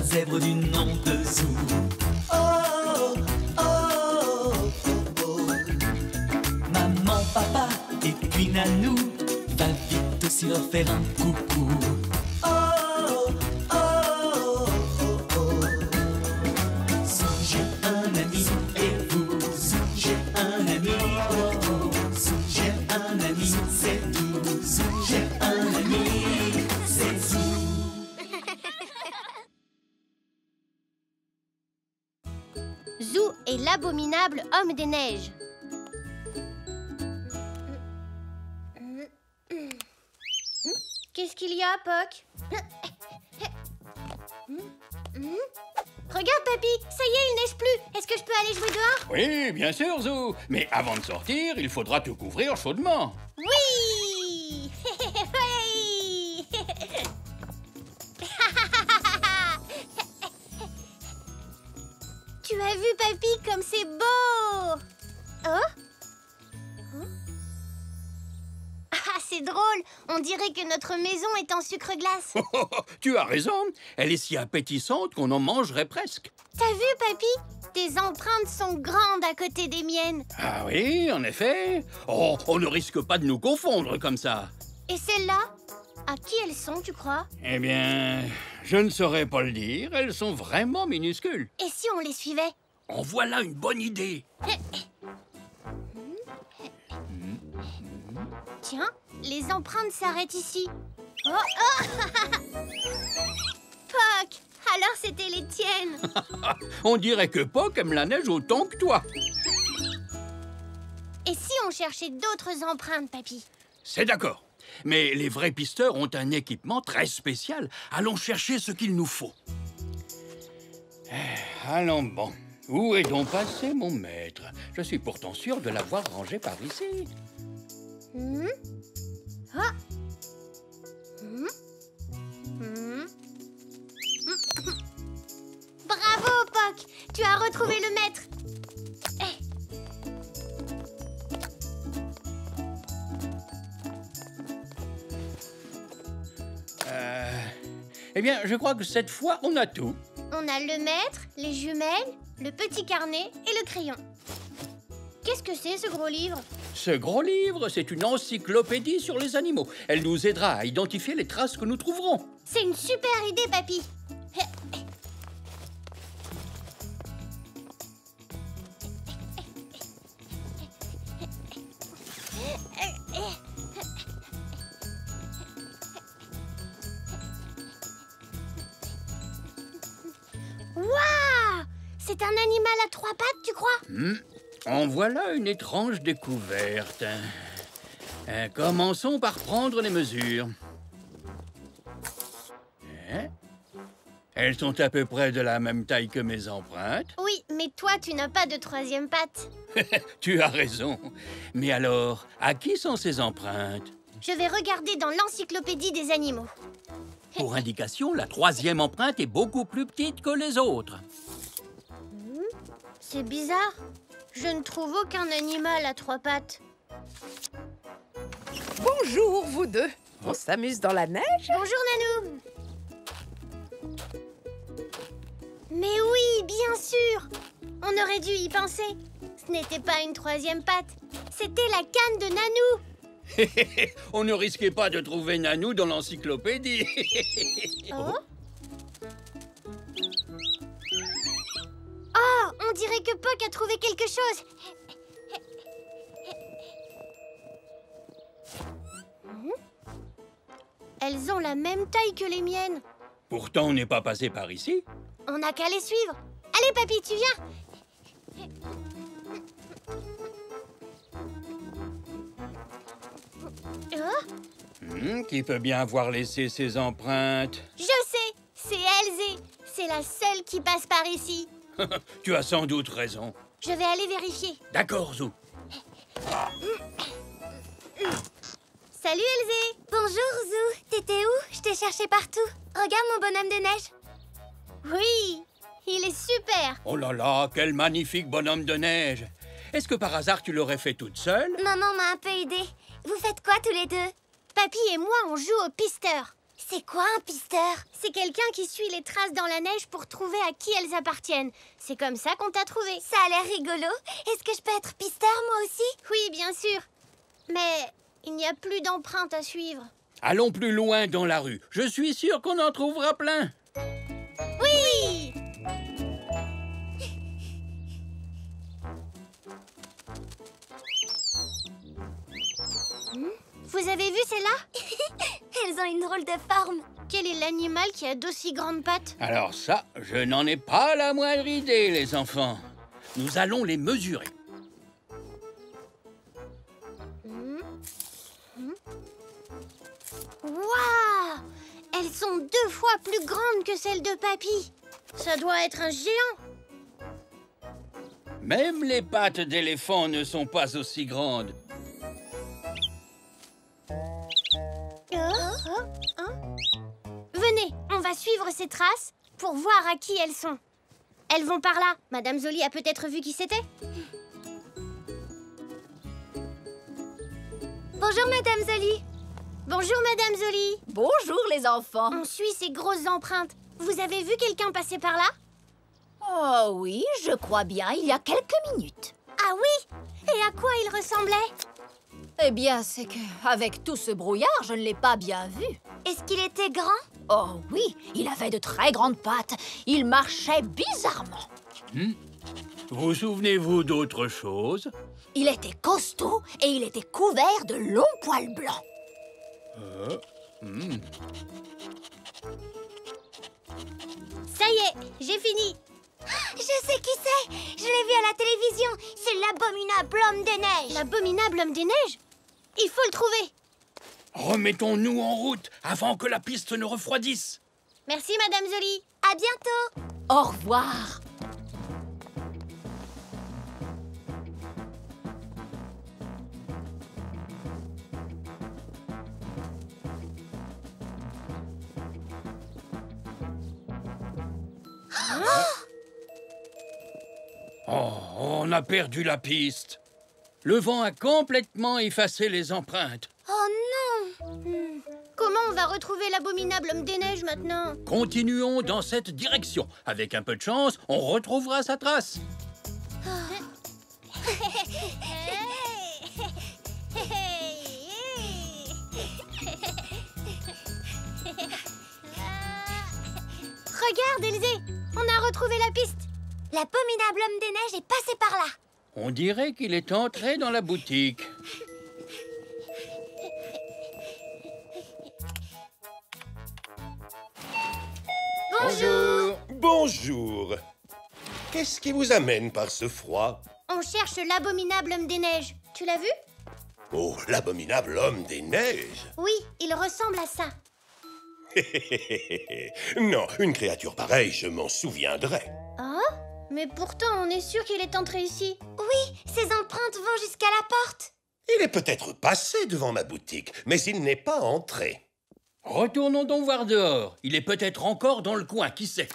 zèbre du nom de Zou. Oh, oh, oh, oh. Maman, papa et puis Nanou, va vite aussi leur faire un coucou. Oh, oh, oh, oh. Zou, j'ai un ami et vous, Zou, j'ai un ami. Oh, oh. Zou, j'ai un ami, c'est tout. Zou, j'ai un ami, c'est Zou. Zou est l'abominable homme des neiges. Qu'est-ce qu'il y a, Poc? Regarde, Papy, ça y est, il neige plus. Est-ce que je peux aller jouer dehors? Oui, bien sûr, Zou. Mais avant de sortir, il faudra te couvrir chaudement. Oui. Oui. Tu as vu, Papy, comme c'est beau? Oh? Ah, c'est drôle. On dirait que notre maison est en sucre glace. Tu as raison. Elle est si appétissante qu'on en mangerait presque. T'as vu, Papy? Tes empreintes sont grandes à côté des miennes. Ah oui, en effet. Oh, on ne risque pas de nous confondre comme ça. Et celles-là? À qui elles sont, tu crois? Eh bien, je ne saurais pas le dire. Elles sont vraiment minuscules. Et si on les suivait? En voilà une bonne idée. Tiens, les empreintes s'arrêtent ici. Oh, oh. Poc, alors c'était les tiennes. On dirait que Poc aime la neige autant que toi. Et si on cherchait d'autres empreintes, Papy? C'est d'accord. Mais les vrais pisteurs ont un équipement très spécial. Allons chercher ce qu'il nous faut. Allons bon. Où est donc passé mon maître? Je suis pourtant sûr de l'avoir rangé par ici. Ah. Bravo, Poc! Tu as retrouvé le maître. Eh bien, je crois que cette fois, on a tout. On a le maître, les jumelles, le petit carnet et le crayon. Qu'est-ce que c'est, ce gros livre? Ce gros livre, c'est une encyclopédie sur les animaux. Elle nous aidera à identifier les traces que nous trouverons. C'est une super idée, Papy. Waouh! C'est un animal à 3 pattes, tu crois? En voilà une étrange découverte. Commençons par prendre les mesures. Elles sont à peu près de la même taille que mes empreintes. Oui, mais toi, tu n'as pas de 3e patte. Tu as raison. Mais alors, à qui sont ces empreintes? Je vais regarder dans l'encyclopédie des animaux. Pour indication, la 3e empreinte est beaucoup plus petite que les autres. C'est bizarre. Je ne trouve aucun animal à 3 pattes. Bonjour, vous deux. On s'amuse dans la neige? Bonjour, Nanou. Mais oui, bien sûr. On aurait dû y penser. Ce n'était pas une 3e patte. C'était la canne de Nanou. On ne risquait pas de trouver Nanou dans l'encyclopédie. Oh? Oh, on dirait que Poc a trouvé quelque chose. Elles ont la même taille que les miennes. Pourtant, on n'est pas passé par ici. On n'a qu'à les suivre. Allez, Papy, tu viens. Oh? Qui peut bien avoir laissé ses empreintes? Je sais, c'est Elzé. C'est la seule qui passe par ici. Tu as sans doute raison. Je vais aller vérifier. D'accord, Zou. Salut, Elzé. Bonjour, Zou. T'étais où? Je t'ai cherché partout. Regarde mon bonhomme de neige. Oui, il est super. Oh là là, quel magnifique bonhomme de neige. Est-ce que par hasard tu l'aurais fait toute seule? Maman m'a un peu aidée. Vous faites quoi tous les deux? Papy et moi, on joue au pisteur. C'est quoi un pisteur? C'est quelqu'un qui suit les traces dans la neige pour trouver à qui elles appartiennent. C'est comme ça qu'on t'a trouvé. Ça a l'air rigolo. Est-ce que je peux être pisteur moi aussi? Oui, bien sûr. Mais il n'y a plus d'empreintes à suivre. Allons plus loin dans la rue. Je suis sûr qu'on en trouvera plein. Oui! Vous avez vu celles-là? Elles ont une drôle de forme. Quel est l'animal qui a d'aussi grandes pattes? Alors ça, je n'en ai pas la moindre idée, les enfants. Nous allons les mesurer. Waouh! Elles sont 2 fois plus grandes que celles de Papy. Ça doit être un géant. Même les pattes d'éléphant ne sont pas aussi grandes. Venez, on va suivre ces traces pour voir à qui elles sont. Elles vont par là. Madame Zoli a peut-être vu qui c'était. Bonjour, Madame Zoli. Bonjour, Madame Zoli. Bonjour les enfants. On suit ces grosses empreintes. Vous avez vu quelqu'un passer par là? Oh oui, je crois bien, il y a quelques minutes. Ah oui? Et à quoi il ressemblait? Eh bien, c'est que, avec tout ce brouillard, je ne l'ai pas bien vu. Est-ce qu'il était grand? Oh oui, il avait de très grandes pattes. Il marchait bizarrement. Vous souvenez-vous d'autre chose? Il était costaud et il était couvert de longs poils blancs. Ça y est, j'ai fini. Je sais qui c'est. Je l'ai vu à la télévision. C'est l'abominable homme des neiges. L'abominable homme des neiges? Il faut le trouver. Remettons-nous en route avant que la piste ne refroidisse. Merci, Madame Zoli. À bientôt. Au revoir. Oh, on a perdu la piste. Le vent a complètement effacé les empreintes. Oh non. Comment on va retrouver l'abominable homme des neiges maintenant? Continuons dans cette direction. Avec un peu de chance, on retrouvera sa trace. Regarde, Élysée, on a retrouvé la piste. L'abominable homme des neiges est passé par là. On dirait qu'il est entré dans la boutique. Bonjour. Bonjour. Qu'est-ce qui vous amène par ce froid? On cherche l'abominable homme des neiges. Tu l'as vu? Oh, l'abominable homme des neiges. Oui, il ressemble à ça. Non, une créature pareille, je m'en souviendrai. Ah? Mais pourtant, on est sûr qu'il est entré ici. Oui, ses empreintes vont jusqu'à la porte. Il est peut-être passé devant ma boutique, mais il n'est pas entré. Retournons donc voir dehors. Il est peut-être encore dans le coin, qui sait?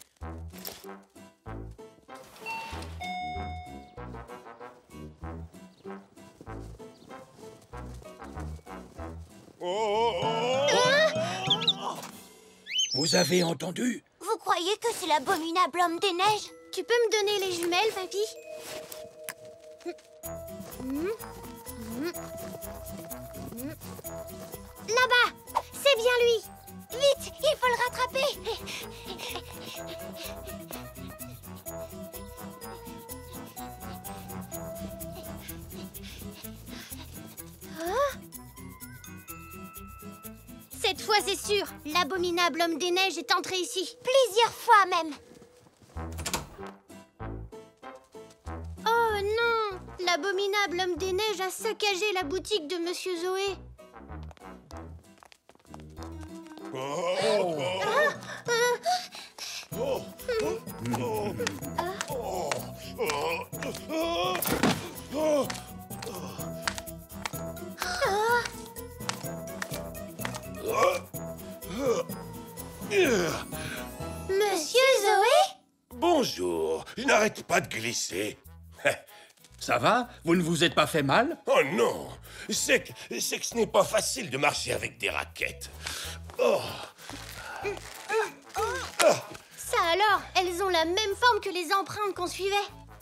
Vous avez entendu? Vous croyez que c'est l'abominable homme des neiges? Tu peux me donner les jumelles, Papy? Là-bas! C'est bien lui! Vite! Il faut le rattraper! Cette fois, c'est sûr, l'abominable homme des neiges est entré ici. Plusieurs fois même. Oh non! L'abominable homme des neiges a saccagé la boutique de Monsieur Zoé. Monsieur Zoé? Bonjour, je n'arrête pas de glisser. Ça va? Vous ne vous êtes pas fait mal? Oh non, c'est que ce n'est pas facile de marcher avec des raquettes. Oh, Ça alors, elles ont la même forme que les empreintes qu'on suivait.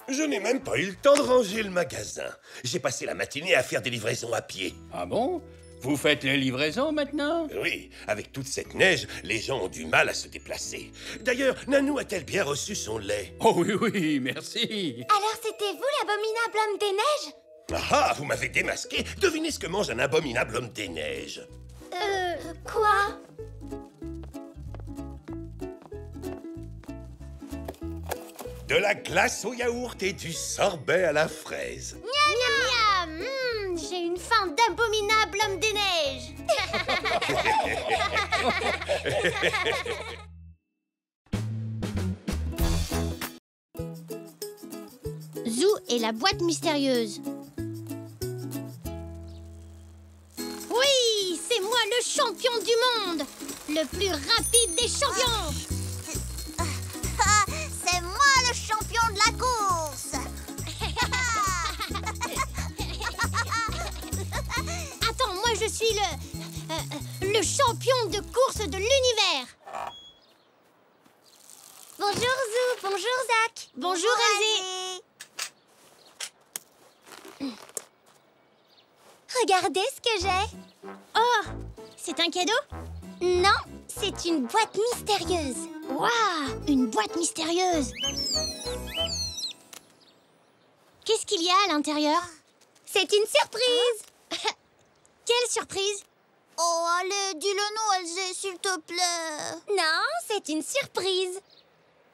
Je n'ai même pas eu le temps de ranger le magasin. J'ai passé la matinée à faire des livraisons à pied. Ah bon? Vous faites les livraisons maintenant? Oui, avec toute cette neige, les gens ont du mal à se déplacer. D'ailleurs, Nanou a-t-elle bien reçu son lait? Oh oui, oui, merci. Alors c'était vous l'abominable homme des neiges? Ah, vous m'avez démasqué. Devinez ce que mange un abominable homme des neiges. Quoi? De la glace au yaourt et du sorbet à la fraise. Miam miam. J'ai une faim d'abominable homme des neiges. Zou et la boîte mystérieuse. Oui, c'est moi le champion du monde, le plus rapide des champions. C'est moi le champion de la course. Attends, moi je suis le champion de course de l'univers. Bonjour Zou, bonjour Zach. Bonjour Elzé. Regardez ce que j'ai. Oh, c'est un cadeau? Non, c'est une boîte mystérieuse. Waouh, une boîte mystérieuse. Qu'est-ce qu'il y a à l'intérieur? C'est une surprise. Quelle surprise? Oh, allez, dis-le nous, Elzé, s'il te plaît. Non, c'est une surprise.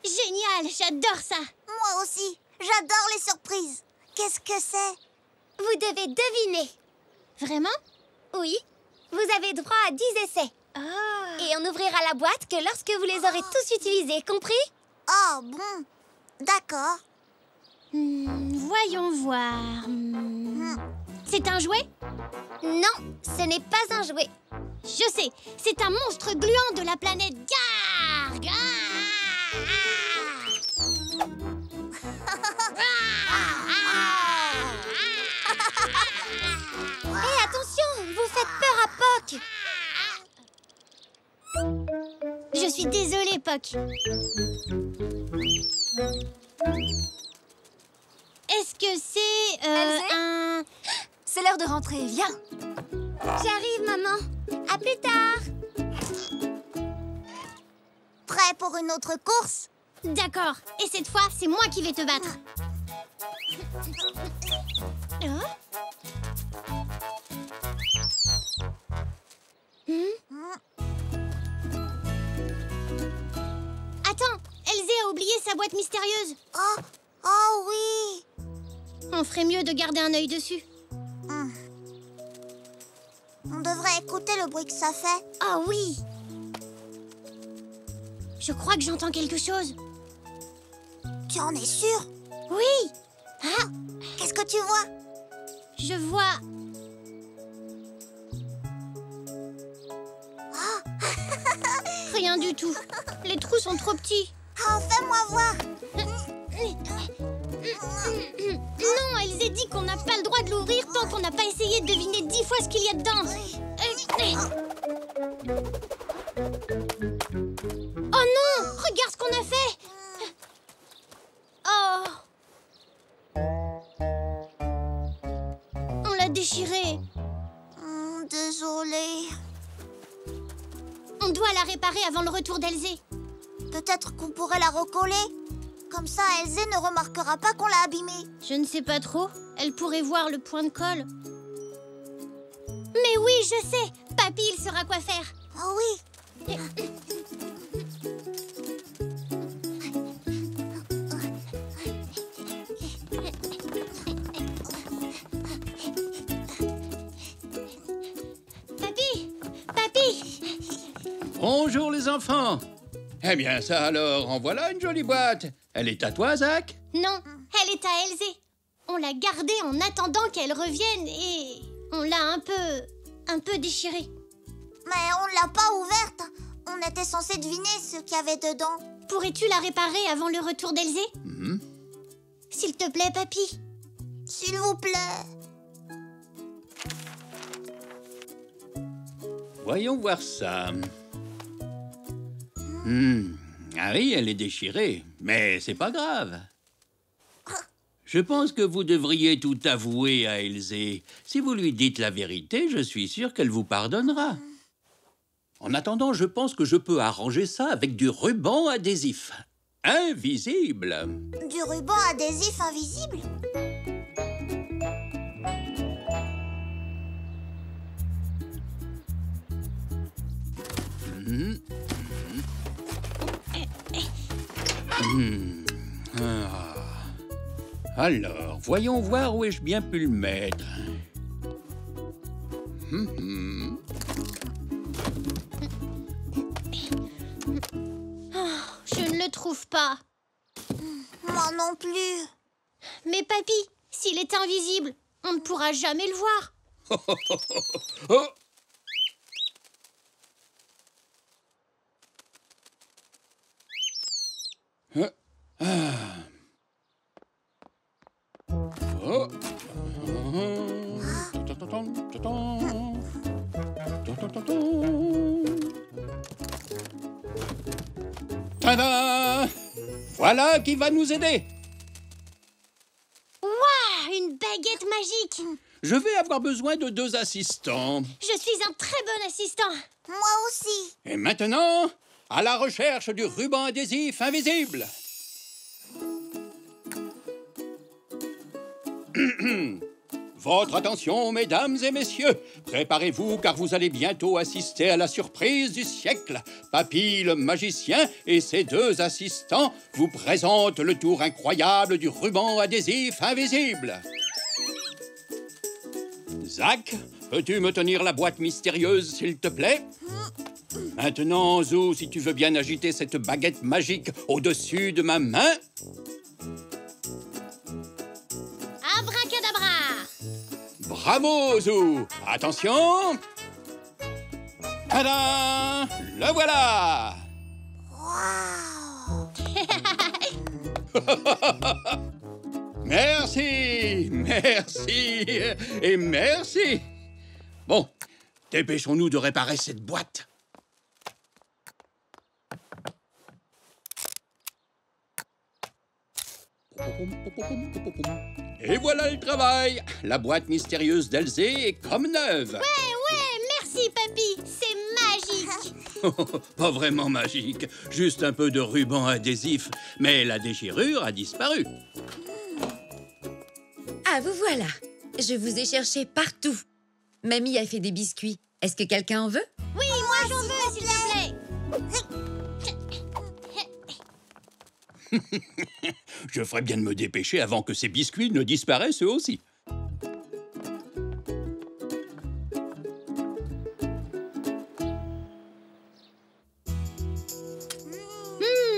Génial, j'adore ça. Moi aussi, j'adore les surprises. Qu'est-ce que c'est? Vous devez deviner. Vraiment? Oui. Vous avez droit à 10 essais. Et on n'ouvrira la boîte que lorsque vous les aurez tous utilisés, compris? Ah, bon. D'accord. Voyons voir. C'est un jouet? Non, ce n'est pas un jouet. Je sais, c'est un monstre gluant de la planète Garg. Hé, attention, vous faites peur à Poc. Je suis désolée, Poc. Est-ce que c'est un... C'est l'heure de rentrer, viens. J'arrive, maman. À plus tard. Prêt pour une autre course? D'accord. Et cette fois, c'est moi qui vais te battre. Attends, Elzé a oublié sa boîte mystérieuse. Oh oui. On ferait mieux de garder un œil dessus. On devrait écouter le bruit que ça fait. Ah oui. Je crois que j'entends quelque chose. Tu en es sûr? Oui. Qu'est-ce que tu vois? Je vois... Rien du tout. Les trous sont trop petits. Oh, fais-moi voir. Non, Elzé dit qu'on n'a pas le droit de l'ouvrir tant qu'on n'a pas essayé de deviner 10 fois ce qu'il y a dedans. Oh non! Regarde ce qu'on a fait! Oh! On l'a déchiré. Désolée. On doit la réparer avant le retour d'Elzé. Peut-être qu'on pourrait la recoller. Comme ça, Elzé ne remarquera pas qu'on l'a abîmée. Je ne sais pas trop. Elle pourrait voir le point de colle. Mais oui, je sais. Papy, il saura quoi faire. Oh oui. Papy! Papy! Bonjour les enfants. Eh bien ça alors, en voilà une jolie boîte. Elle est à toi, Zach? Non, elle est à Elzé. On l'a gardée en attendant qu'elle revienne et on l'a un peu déchirée. Mais on l'a pas ouverte. On était censé deviner ce qu'il y avait dedans. Pourrais-tu la réparer avant le retour d'Elzé? S'il te plaît, papy. S'il vous plaît. Voyons voir ça. Ah oui, elle est déchirée, mais c'est pas grave. Je pense que vous devriez tout avouer à Elzé. Si vous lui dites la vérité, je suis sûr qu'elle vous pardonnera. En attendant, je pense que je peux arranger ça avec du ruban adhésif. Invisible. Du ruban adhésif invisible? Alors, voyons voir où ai-je bien pu le mettre. Je ne le trouve pas. Moi non plus. Mais papy, s'il est invisible, on ne pourra jamais le voir. Oh! Oh. Tada! Voilà qui va nous aider. Waouh, une baguette magique! Je vais avoir besoin de 2 assistants. Je suis un très bon assistant. Moi aussi. Et maintenant, à la recherche du ruban adhésif invisible. Votre attention, mesdames et messieurs. Préparez-vous, car vous allez bientôt assister à la surprise du siècle. Papy, le magicien, et ses 2 assistants vous présentent le tour incroyable du ruban adhésif invisible. Zach, peux-tu me tenir la boîte mystérieuse, s'il te plaît? Maintenant, Zou, si tu veux bien agiter cette baguette magique au-dessus de ma main. Abracadabra! Bravo, Zou! Attention! Tada! Le voilà! Waouh! Merci! Merci! Et merci! Bon, dépêchons-nous de réparer cette boîte. Et voilà le travail! La boîte mystérieuse d'Elzé est comme neuve. Ouais, merci papy, c'est magique. Pas vraiment magique, juste un peu de ruban adhésif. Mais la déchirure a disparu. Ah, vous voilà. Je vous ai cherché partout. Mamie a fait des biscuits. Est-ce que quelqu'un en veut? Oui, moi j'en veux, s'il te plaît. Je ferais bien de me dépêcher avant que ces biscuits ne disparaissent eux aussi.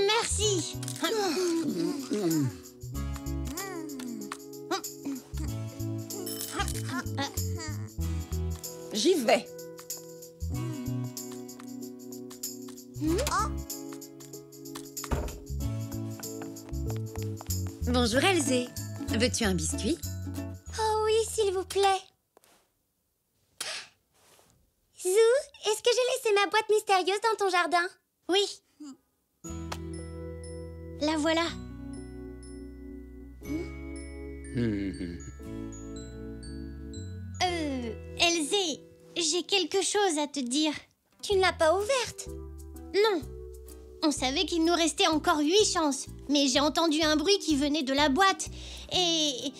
Merci. J'y vais. Bonjour Elzé. Veux-tu un biscuit? Oh oui, s'il vous plaît. Zou, est-ce que j'ai laissé ma boîte mystérieuse dans ton jardin? Oui. La voilà. Elzé, j'ai quelque chose à te dire. Tu ne l'as pas ouverte? Non. On savait qu'il nous restait encore 8 chances, mais j'ai entendu un bruit qui venait de la boîte. Et...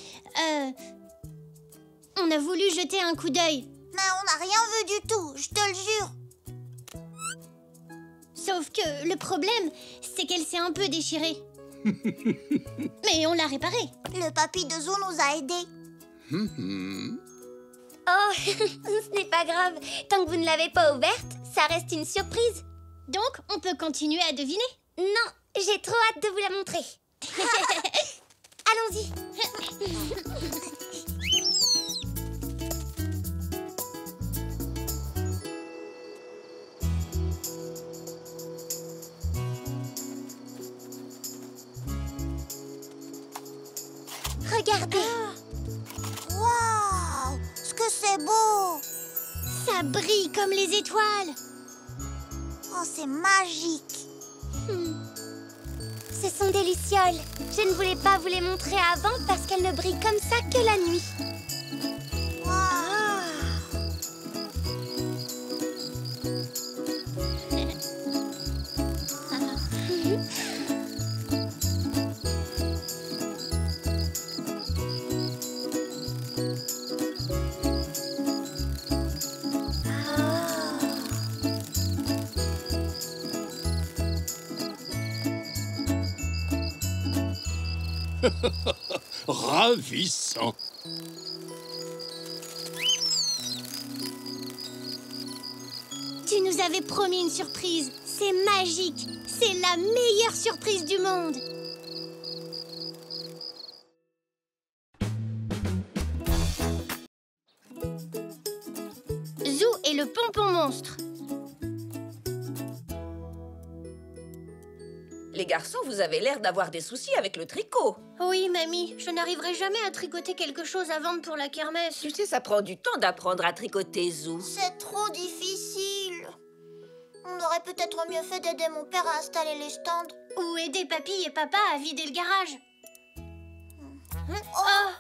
on a voulu jeter un coup d'œil. Mais on n'a rien vu du tout, je te le jure. Sauf que le problème, c'est qu'elle s'est un peu déchirée. Mais on l'a réparée. Le papy de Zou nous a aidés. Oh, ce n'est pas grave. Tant que vous ne l'avez pas ouverte, ça reste une surprise. Donc, on peut continuer à deviner? Non, j'ai trop hâte de vous la montrer. Allons-y. Regardez. Waouh! Ce que c'est beau! Ça brille comme les étoiles. Oh, c'est magique! Ce sont des lucioles. Je ne voulais pas vous les montrer avant parce qu'elles ne brillent comme ça que la nuit. Ravissant. Tu nous avais promis une surprise. C'est magique. C'est la meilleure surprise du monde. Zou et le pompon monstre. Les garçons, vous avez l'air d'avoir des soucis avec le tricot. Oui, mamie, je n'arriverai jamais à tricoter quelque chose à vendre pour la kermesse. Tu sais, ça prend du temps d'apprendre à tricoter, Zou. C'est trop difficile. On aurait peut-être mieux fait d'aider mon père à installer les stands. Ou aider papy et papa à vider le garage. Oh.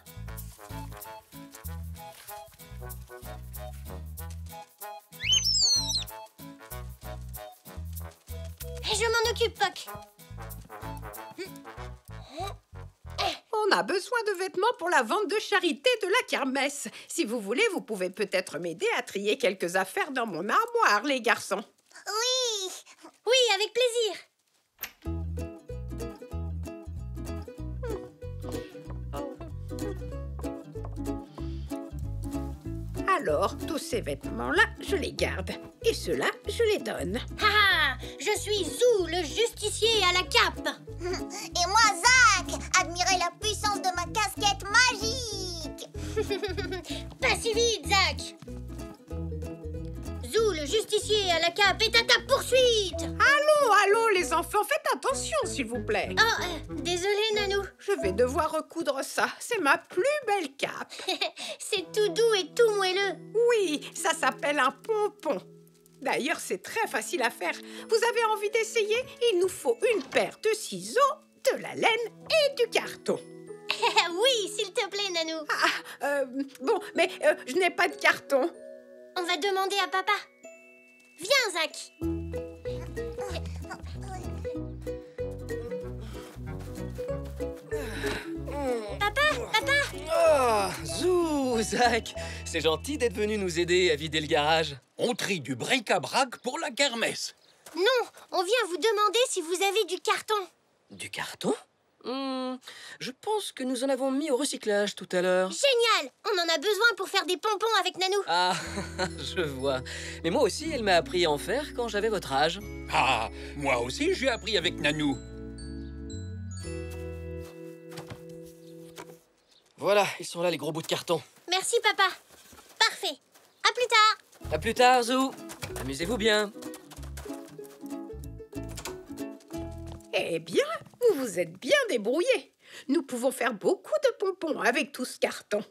Je m'en occupe, Poc. On a besoin de vêtements pour la vente de charité de la kermesse. Si vous voulez, vous pouvez peut-être m'aider à trier quelques affaires dans mon armoire, les garçons. Oui. Oui, avec plaisir. Alors, tous ces vêtements-là, je les garde. Et ceux-là, je les donne. Haha, je suis Zou, le justicier à la cape. Et moi, Zach, admirez la puissance de ma casquette magique. Pas si vite, Zach. Zou, le justicier à la cape, est à ta poursuite. Allons, les enfants, faites attention, s'il vous plaît. Oh, désolé, Nanou. Je vais devoir recoudre ça. C'est ma plus belle cape. C'est tout doux et tout moelleux. Oui, ça s'appelle un pompon. D'ailleurs, c'est très facile à faire. Vous avez envie d'essayer? Il nous faut une paire de ciseaux, de la laine et du carton. Oui, s'il te plaît, Nanou. Bon, mais je n'ai pas de carton. On va demander à papa. Viens, Zach. Oh, Zou, Zach, c'est gentil d'être venu nous aider à vider le garage. On trie du bric-à-brac pour la kermesse. Non, on vient vous demander si vous avez du carton. Du carton? Je pense que nous en avons mis au recyclage tout à l'heure. Génial! On en a besoin pour faire des pompons avec Nanou. Ah, je vois. Mais moi aussi, elle m'a appris à en faire quand j'avais votre âge. Ah, moi aussi j'ai appris avec Nanou. Voilà, ils sont là les gros bouts de carton. Merci, papa. Parfait. À plus tard. À plus tard, Zou. Amusez-vous bien. Eh bien, vous vous êtes bien débrouillés. Nous pouvons faire beaucoup de pompons avec tout ce carton.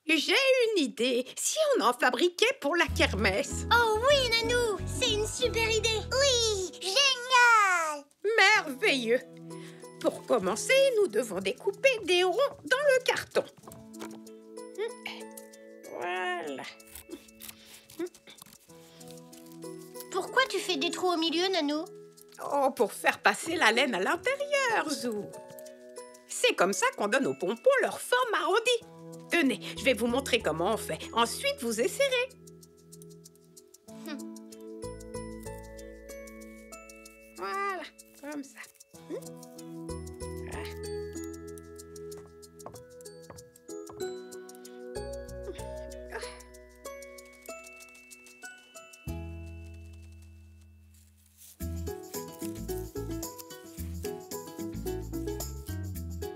J'ai une idée. Si on en fabriquait pour la kermesse? Oh oui, Nanou, c'est une super idée. Oui, génial. Merveilleux. Pour commencer, nous devons découper des ronds dans le carton. Voilà. Pourquoi tu fais des trous au milieu, Nanou? Oh, pour faire passer la laine à l'intérieur, Zou. C'est comme ça qu'on donne aux pompons leur forme arrondie. Tenez, je vais vous montrer comment on fait. Ensuite, vous essayerez. Voilà, comme ça.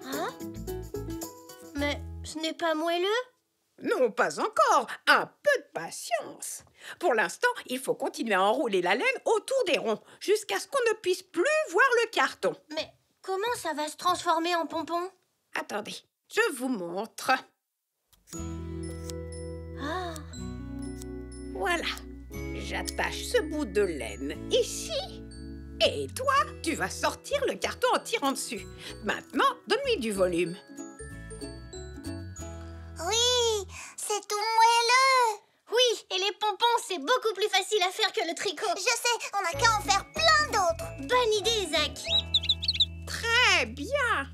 Hein? Mais ce n'est pas moelleux? Non, pas encore. Un peu de patience. Pour l'instant, il faut continuer à enrouler la laine autour des ronds jusqu'à ce qu'on ne puisse plus voir le carton. Mais comment ça va se transformer en pompon? Attendez, je vous montre. Ah. Voilà. J'attache ce bout de laine ici Et toi, tu vas sortir le carton en tirant dessus. Maintenant, donne-lui du volume. Oui, c'est tout moelleux. Oui, et les pompons, c'est beaucoup plus facile à faire que le tricot. Je sais, on n'a qu'à en faire plein d'autres. Bonne idée, Zach. Très bien.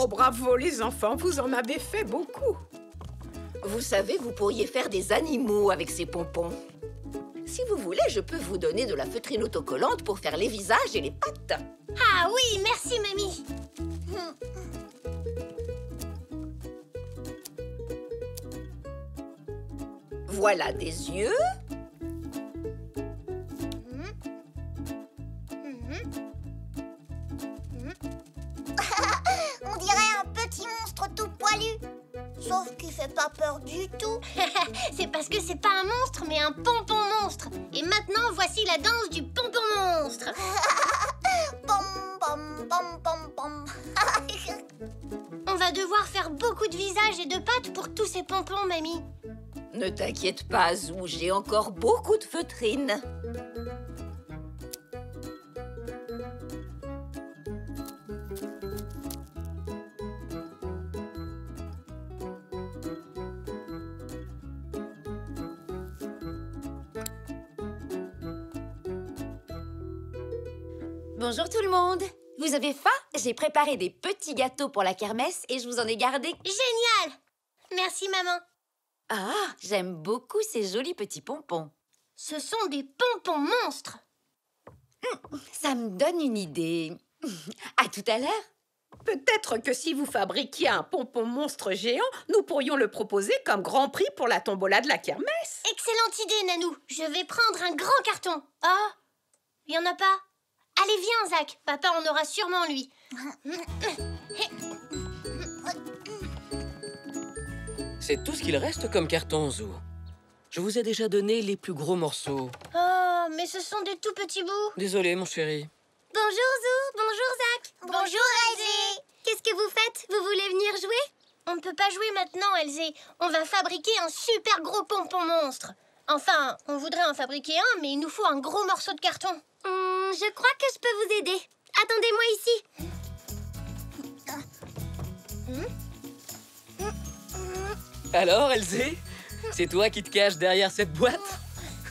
Oh, bravo les enfants, vous en avez fait beaucoup. Vous savez, vous pourriez faire des animaux avec ces pompons. Si vous voulez, je peux vous donner de la feutrine autocollante pour faire les visages et les pattes. Ah oui, merci, mamie. Voilà des yeux. On dirait un petit monstre tout poilu. Sauf qu'il fait pas peur du tout. C'est parce que c'est pas un monstre, mais un pompon monstre. Et maintenant, voici la danse du pompon monstre. Pom, pom, pom, pom, pom. On va devoir faire beaucoup de visages et de pattes pour tous ces pompons, mamie. Ne t'inquiète pas, Zou, j'ai encore beaucoup de feutrine. Bonjour tout le monde. Vous avez faim? J'ai préparé des petits gâteaux pour la kermesse et je vous en ai gardé. Génial! Merci, maman. Ah, j'aime beaucoup ces jolis petits pompons. Ce sont des pompons monstres. Ça me donne une idée. À tout à l'heure. Peut-être que si vous fabriquiez un pompon monstre géant, nous pourrions le proposer comme grand prix pour la tombola de la kermesse. Excellente idée, Nanou. Je vais prendre un grand carton. Oh, il y en a pas? Allez, viens, Zach. Papa en aura sûrement, lui. C'est tout ce qu'il reste comme carton, Zou. Je vous ai déjà donné les plus gros morceaux. Oh, mais ce sont des tout petits bouts. Désolé, mon chéri. Bonjour, Zou. Bonjour, Zach. Bonjour, Elzé. Qu'est-ce que vous faites? Vous voulez venir jouer? On ne peut pas jouer maintenant, Elzé. On va fabriquer un super gros pompon monstre. Enfin, on voudrait en fabriquer un, mais il nous faut un gros morceau de carton. Je crois que je peux vous aider. Attendez-moi ici. Alors, Elzé? C'est toi qui te caches derrière cette boîte?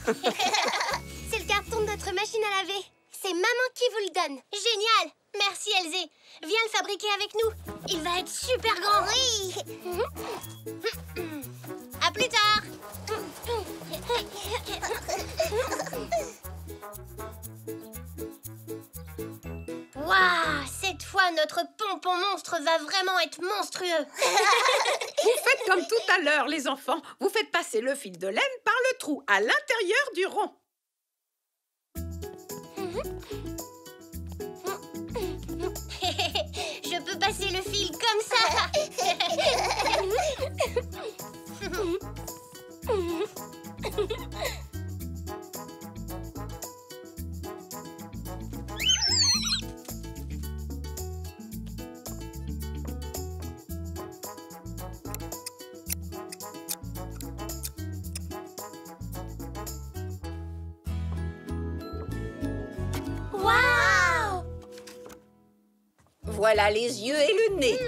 C'est le carton de notre machine à laver. C'est maman qui vous le donne. Génial. Merci, Elzé. Viens le fabriquer avec nous. Il va être super grand. Oui. À plus tard. Waouh! Cette fois, notre pompon monstre va vraiment être monstrueux. Vous faites comme tout à l'heure, les enfants. Vous faites passer le fil de laine par le trou à l'intérieur du rond. Je peux passer le fil comme ça. Waouh! Voilà les yeux et le nez.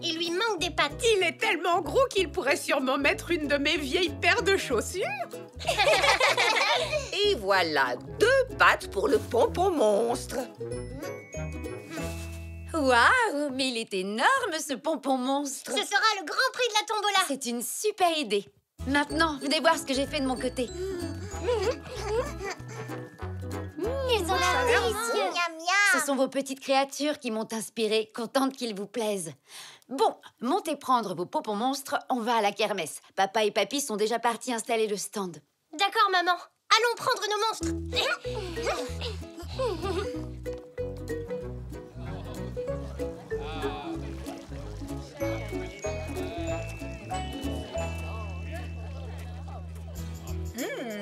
Il lui manque des pattes. Il est tellement gros qu'il pourrait sûrement mettre une de mes vieilles paires de chaussures. Et voilà 2 pattes pour le pompon monstre. Waouh, mais il est énorme ce pompon monstre. Ce sera le grand prix de la tombola. C'est une super idée. Maintenant, venez voir ce que j'ai fait de mon côté. Ils ont l'air délicieux. Miam, miam. Ce sont vos petites créatures qui m'ont inspirée, contente qu'ils vous plaisent. Bon, montez prendre vos pompons monstres, on va à la kermesse. Papa et papy sont déjà partis installer le stand. D'accord, maman. Allons prendre nos monstres.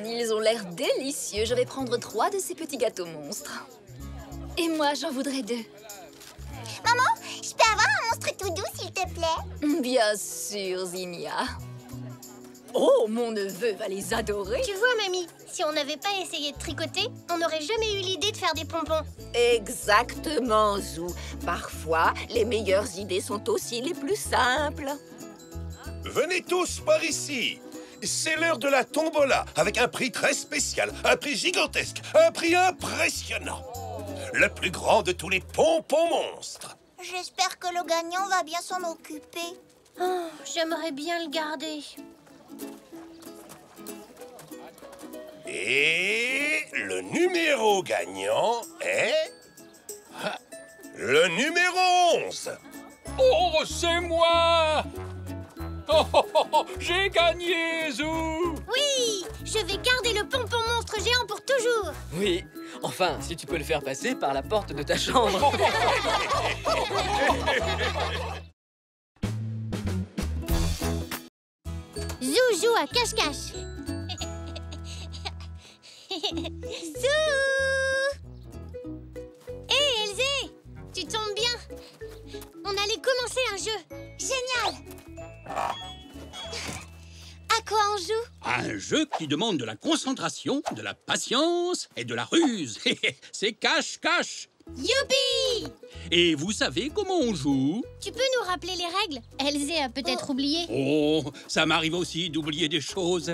Ils ont l'air délicieux. Je vais prendre 3 de ces petits gâteaux monstres. Et moi, j'en voudrais 2. Maman, je peux avoir un monstre tout doux, s'il te plaît? Bien sûr, Zinnia. Oh, mon neveu va les adorer. Tu vois, mamie, si on n'avait pas essayé de tricoter, on n'aurait jamais eu l'idée de faire des pompons. Exactement, Zou. Parfois, les meilleures idées sont aussi les plus simples. Venez tous par ici. C'est l'heure de la tombola, avec un prix très spécial, un prix gigantesque, un prix impressionnant. Le plus grand de tous les pompons monstres. J'espère que le gagnant va bien s'en occuper. Oh, j'aimerais bien le garder. Et le numéro gagnant est... le numéro 11. Oh, c'est moi! Oh, oh, oh, oh, j'ai gagné, Zou! Oui, je vais garder le pompon monstre géant pour toujours. Oui, enfin, si tu peux le faire passer par la porte de ta chambre. Zou joue à cache-cache. Zou! Hé, Elzé, tu tombes bien. On allait commencer un jeu. Génial! À quoi on joue? Un jeu qui demande de la concentration, de la patience et de la ruse. C'est cache-cache. Youpi! Et vous savez comment on joue? Tu peux nous rappeler les règles? Elzé a peut-être oublié. Oh, ça m'arrive aussi d'oublier des choses.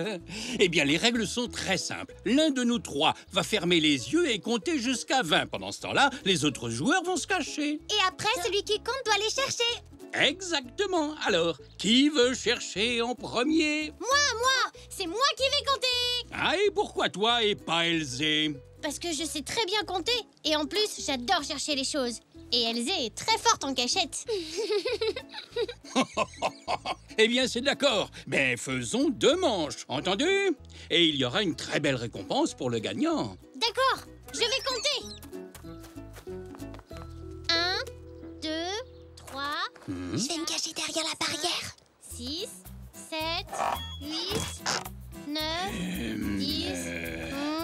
Eh bien, les règles sont très simples. L'un de nous trois va fermer les yeux et compter jusqu'à 20. Pendant ce temps-là, les autres joueurs vont se cacher. Et après, celui qui compte doit les chercher. Exactement. Alors, qui veut chercher en premier? Moi! C'est moi qui vais compter! Ah, et pourquoi toi et pas Elzé? Parce que je sais très bien compter. Et en plus, j'adore chercher les choses. Et Elzé est très forte en cachette. Eh bien, c'est d'accord. Mais faisons 2 manches, entendu? Et il y aura une très belle récompense pour le gagnant. D'accord, je vais compter. 1, 2, 3, Je vais me cacher derrière la barrière. 6, 7, 8, 9, 10,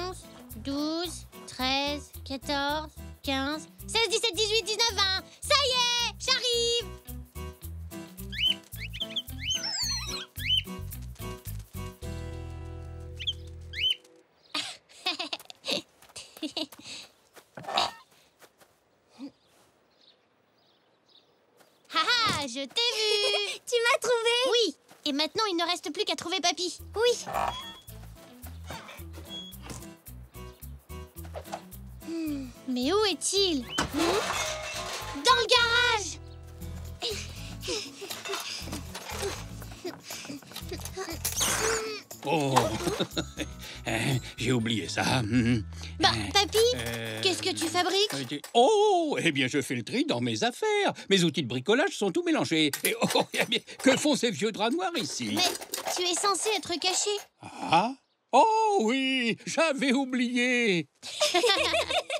11, 12, 13, 14, 15, 16, 17, 18, 19, 20. Ça y est, j'arrive. Haha, je t'ai vu. Tu m'as trouvé? Oui, et maintenant il ne reste plus qu'à trouver Papy. Oui. Mais où est-il? Dans le garage. Oh, j'ai oublié ça. Bah, Papy, qu'est-ce que tu fabriques? Oh, eh bien, je fais le tri dans mes affaires. Mes outils de bricolage sont tout mélangés. Et oh, eh bien, que font ces vieux draps noirs ici? Mais tu es censé être caché. Ah? Oh oui, j'avais oublié.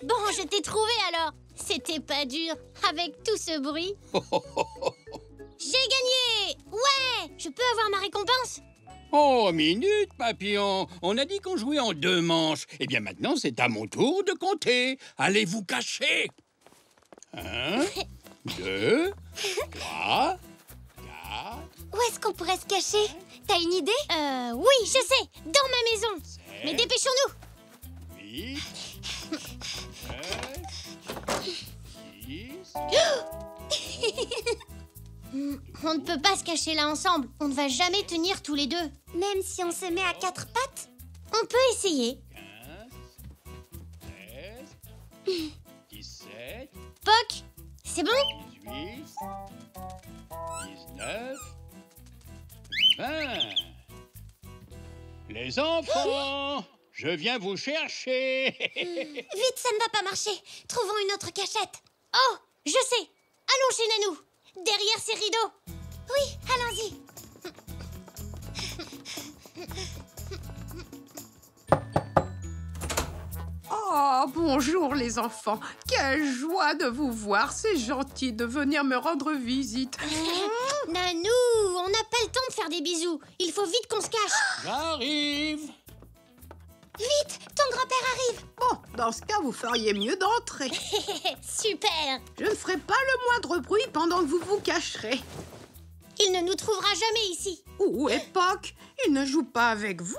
Bon, je t'ai trouvé alors. C'était pas dur, avec tout ce bruit. J'ai gagné! Ouais! Je peux avoir ma récompense? Oh, minute, papillon. On a dit qu'on jouait en 2 manches. Eh bien, maintenant, c'est à mon tour de compter. Allez vous cacher. 1, 2, 3, 4... Où est-ce qu'on pourrait se cacher? T'as une idée? Oui, je sais. Dans ma maison. Mais dépêchons-nous. 8, 9, 10... On ne peut pas se cacher là ensemble. On ne va jamais tenir tous les deux. Même si on se met à 4 pattes? On peut essayer. 15, 16, 17... Poc, c'est bon? 18, 19, 20. Les enfants, je viens vous chercher. Vite, ça ne va pas marcher. Trouvons une autre cachette. Oh, je sais. Allons chez Nanou. Derrière ces rideaux. Oui, allons-y. Oh, bonjour les enfants. Quelle joie de vous voir. C'est gentil de venir me rendre visite. Nanou, on n'a pas le temps de faire des bisous. Il faut vite qu'on se cache. J'arrive. Vite, ton grand-père arrive. Bon, dans ce cas, vous feriez mieux d'entrer. Super! Je ne ferai pas le moindre bruit pendant que vous vous cacherez. Il ne nous trouvera jamais ici. Où est Poc? Il ne joue pas avec vous?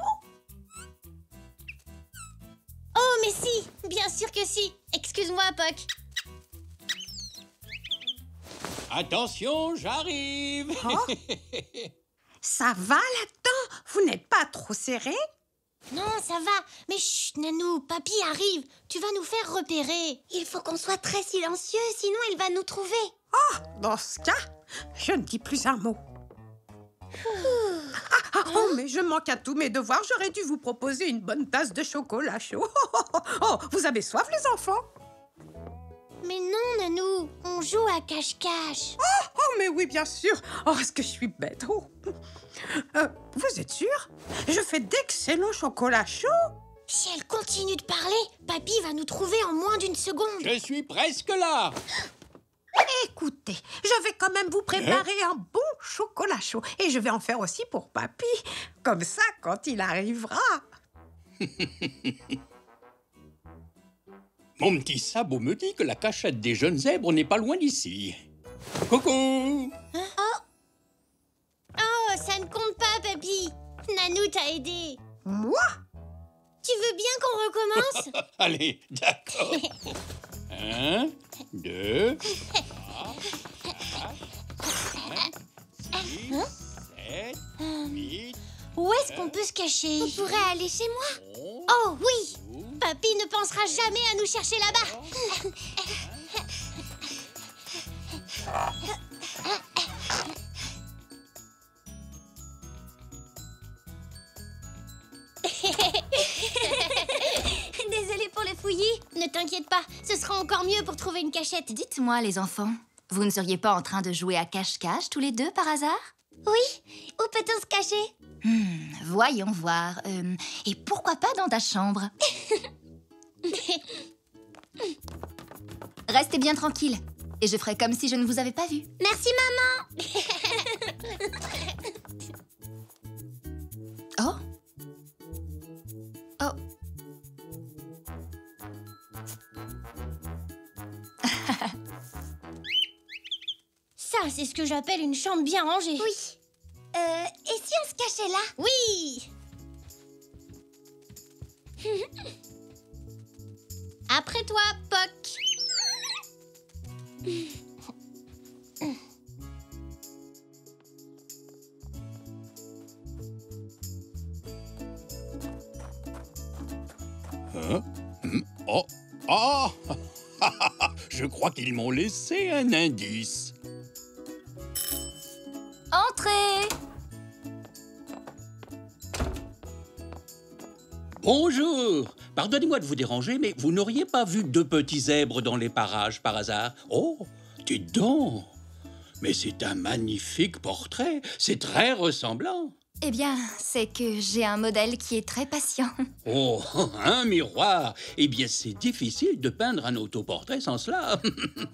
Oh, mais si! Bien sûr que si! Excuse-moi, Poc. Attention, j'arrive. Oh. Ça va là-dedans? Vous n'êtes pas trop serré? Non, ça va. Mais chut, Nanou, papy arrive. Tu vas nous faire repérer. Il faut qu'on soit très silencieux, sinon il va nous trouver. Oh, dans ce cas, je ne dis plus un mot. Oh, mais je manque à tous mes devoirs. J'aurais dû vous proposer une bonne tasse de chocolat chaud. Oh, vous avez soif, les enfants? Mais non, Nanou, on joue à cache-cache. Oh, mais oui, bien sûr. Oh, est-ce que je suis bête? Oh. Vous êtes sûr? Je fais d'excellents chocolats chauds. Si elle continue de parler, papy va nous trouver en moins d'une seconde. Je suis presque là. Écoutez, je vais quand même vous préparer un bon chocolat chaud. Et je vais en faire aussi pour papy. Comme ça, quand il arrivera. Mon petit sabot me dit que la cachette des jeunes zèbres n'est pas loin d'ici. Coucou! Oh, ça ne compte pas, papy. Nanou t'a aidé. Moi? Tu veux bien qu'on recommence? Allez, d'accord. 1, 2, 3, 4, 5, 6, 7, 8... Où est-ce qu'on peut se cacher? On pourrait aller chez moi. Oh oui! Papy ne pensera jamais à nous chercher là-bas. Désolée pour le fouillis. Ne t'inquiète pas, ce sera encore mieux pour trouver une cachette. Dites-moi, les enfants, vous ne seriez pas en train de jouer à cache-cache tous les deux par hasard? Oui, où peut-on se cacher? Voyons voir. Et pourquoi pas dans ta chambre? Restez bien tranquille. Et je ferai comme si je ne vous avais pas vu. Merci, maman. Oh? Oh. Ça, c'est ce que j'appelle une chambre bien rangée. Oui. Et si on se cachait là? Oui. Après toi, Poc. Hein? Oh! Oh! Je crois qu'ils m'ont laissé un indice. Entrez! Bonjour! Pardonnez-moi de vous déranger, mais vous n'auriez pas vu deux petits zèbres dans les parages par hasard? Oh, dites donc! Mais c'est un magnifique portrait, c'est très ressemblant. Eh bien, c'est que j'ai un modèle qui est très patient. Oh, un miroir! Eh bien, c'est difficile de peindre un autoportrait sans cela.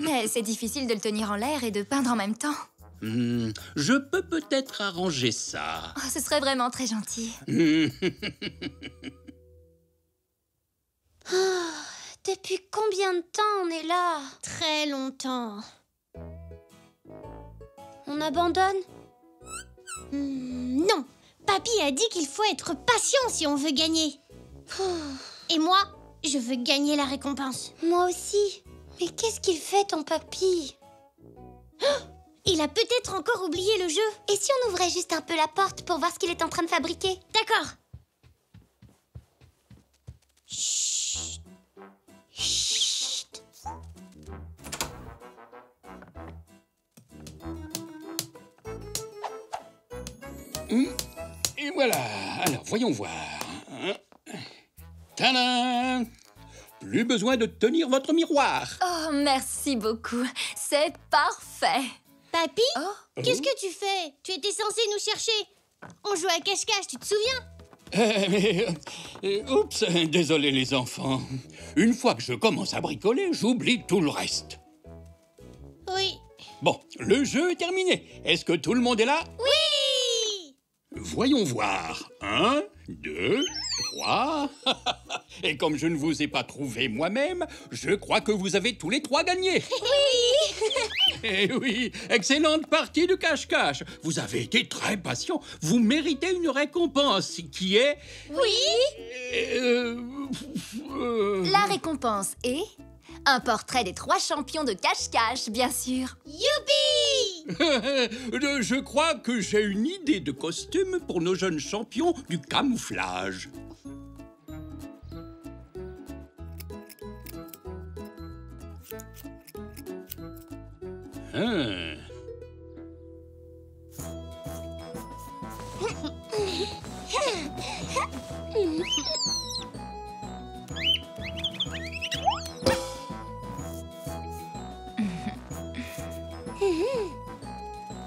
Mais c'est difficile de le tenir en l'air et de peindre en même temps. Je peux peut-être arranger ça. Oh, ce serait vraiment très gentil. Depuis combien de temps on est là? Très longtemps. On abandonne? Non. Papy a dit qu'il faut être patient si on veut gagner. Et moi, je veux gagner la récompense. Moi aussi. Mais qu'est-ce qu'il fait, ton papy? Il a peut-être encore oublié le jeu. Et si on ouvrait juste un peu la porte pour voir ce qu'il est en train de fabriquer? D'accord. Chut. Chut. Et voilà. Alors, voyons voir. Tadam! Plus besoin de tenir votre miroir. Oh, merci beaucoup. C'est parfait. Papy, qu'est-ce que tu fais? Tu étais censé nous chercher. On joue à cache-cache, tu te souviens? Oups, désolé les enfants. Une fois que je commence à bricoler, j'oublie tout le reste. Oui. Bon, le jeu est terminé. Est-ce que tout le monde est là? Oui! Voyons voir. 1, 2... 3. Et comme je ne vous ai pas trouvé moi-même, je crois que vous avez tous les 3 gagné. Oui. Eh oui, excellente partie de cache-cache. Vous avez été très patient. Vous méritez une récompense qui est... Oui. La récompense est... un portrait des 3 champions de cache-cache, bien sûr. Youpi! Je crois que j'ai une idée de costume pour nos jeunes champions du camouflage.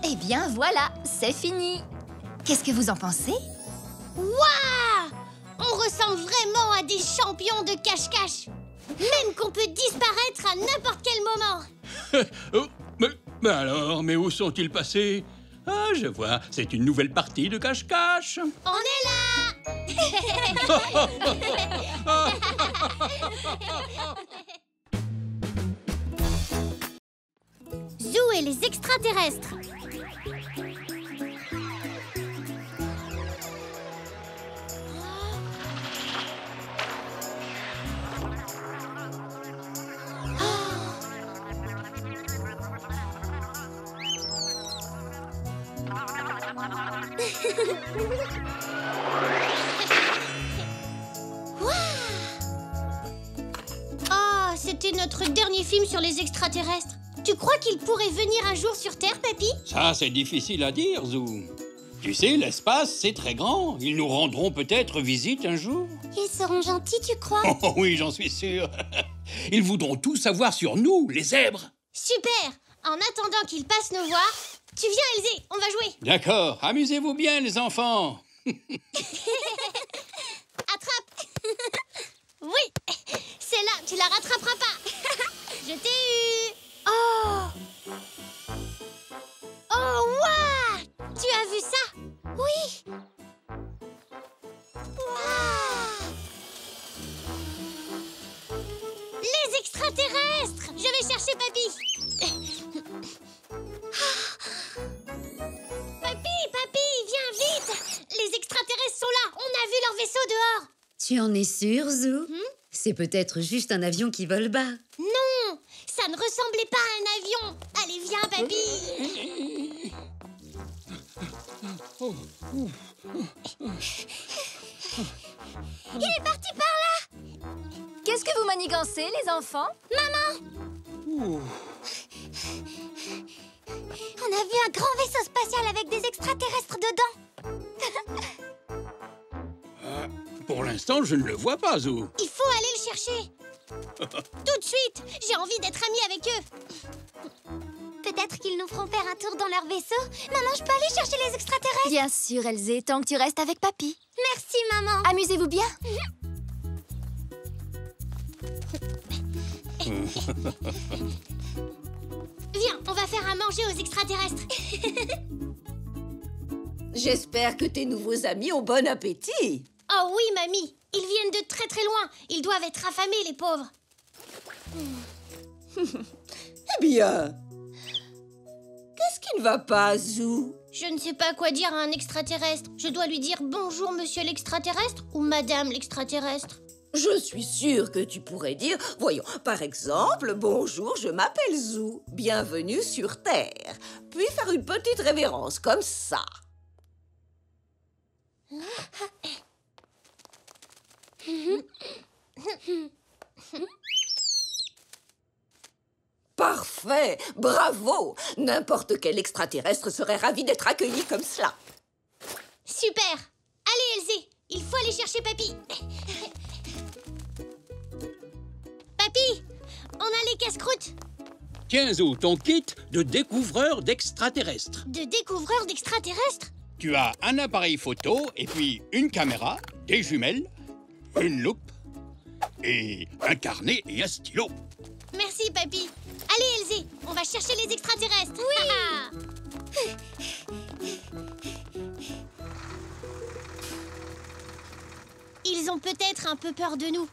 Eh bien, voilà, c'est fini. Qu'est-ce que vous en pensez? Waouh! On ressemble vraiment à des champions de cache-cache. Même qu'on peut disparaître à n'importe quel moment. Oh, mais alors, mais où sont-ils passés? Ah, je vois, c'est une nouvelle partie de cache-cache. On est là! Zou et les extraterrestres. Oh, c'était notre dernier film sur les extraterrestres. Tu crois qu'ils pourraient venir un jour sur Terre, Papy? Ça, c'est difficile à dire, Zou. Tu sais, l'espace, c'est très grand. Ils nous rendront peut-être visite un jour. Ils seront gentils, tu crois? Oh oui, j'en suis sûr. Ils voudront tout savoir sur nous, les zèbres. Super! En attendant qu'ils passent nous voir, tu viens, Elzé, on va jouer. D'accord, amusez-vous bien, les enfants. Attrape! Oui! C'est là, tu la rattraperas pas. Je t'ai eu. Oh! Oh, waouh! Tu as vu ça? Oui! Waouh! Les extraterrestres! Je vais chercher Papy. Papy, viens vite! Les extraterrestres sont là, on a vu leur vaisseau dehors. Tu en es sûr, Zou? C'est peut-être juste un avion qui vole bas. Non, ça ne ressemblait pas à un avion. Allez, viens, Papy. Il est parti par là. Qu'est-ce que vous manigancez, les enfants? Maman! On a vu un grand vaisseau spatial avec des extraterrestres dedans. Pour l'instant, je ne le vois pas, Zou. Il faut aller le chercher. Tout de suite. J'ai envie d'être amie avec eux. Peut-être qu'ils nous feront faire un tour dans leur vaisseau. Maman, je peux aller chercher les extraterrestres? Bien sûr, Elzé, tant que tu restes avec Papy. Merci, maman. Amusez-vous bien. Viens, on va faire à manger aux extraterrestres. J'espère que tes nouveaux amis ont bon appétit. Oh oui, mamie. Ils viennent de très très loin. Ils doivent être affamés, les pauvres. Eh bien, qu'est-ce qui ne va pas, Zou? Je ne sais pas quoi dire à un extraterrestre. Je dois lui dire bonjour, monsieur l'extraterrestre ou madame l'extraterrestre. Je suis sûre que tu pourrais dire, voyons, par exemple, bonjour, je m'appelle Zou, bienvenue sur Terre. Puis faire une petite révérence comme ça. Parfait, bravo. N'importe quel extraterrestre serait ravi d'être accueilli comme cela. Super. Allez, Elzé, il faut aller chercher Papy. Papy, on a les casse-croûtes. Tiens, Zou, ton kit de découvreur d'extraterrestres. De découvreurs d'extraterrestres? Tu as un appareil photo et puis une caméra, des jumelles, une loupe et un carnet et un stylo. Merci, Papy. Allez, Elzé, on va chercher les extraterrestres. Oui. Ils peut-être un peu peur de nous.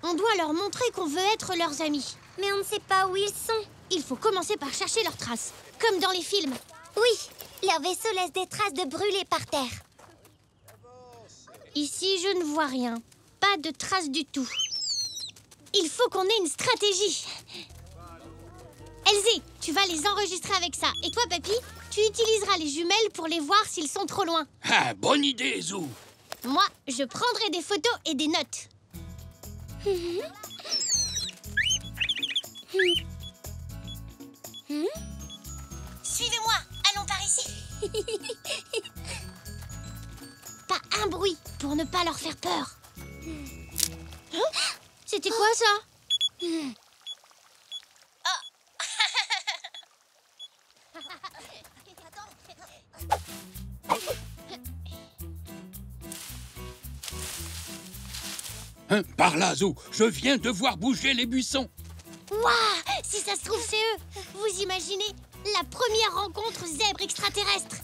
On doit leur montrer qu'on veut être leurs amis. Mais on ne sait pas où ils sont. Il faut commencer par chercher leurs traces, comme dans les films. Oui, leur vaisseau laisse des traces de brûlés par terre. Ici, je ne vois rien. Pas de traces du tout. Il faut qu'on ait une stratégie. Elzé, tu vas les enregistrer avec ça. Et toi, Papy, tu utiliseras les jumelles pour les voir s'ils sont trop loin. Ah, bonne idée, Zou. Moi, je prendrai des photos et des notes. Suivez-moi, allons par ici. Pas un bruit pour ne pas leur faire peur. Hein? C'était quoi ça? Hein, par là, Zou. Je viens de voir bouger les buissons. Waouh! Si ça se trouve, c'est eux. Vous imaginez la première rencontre zèbre extraterrestre?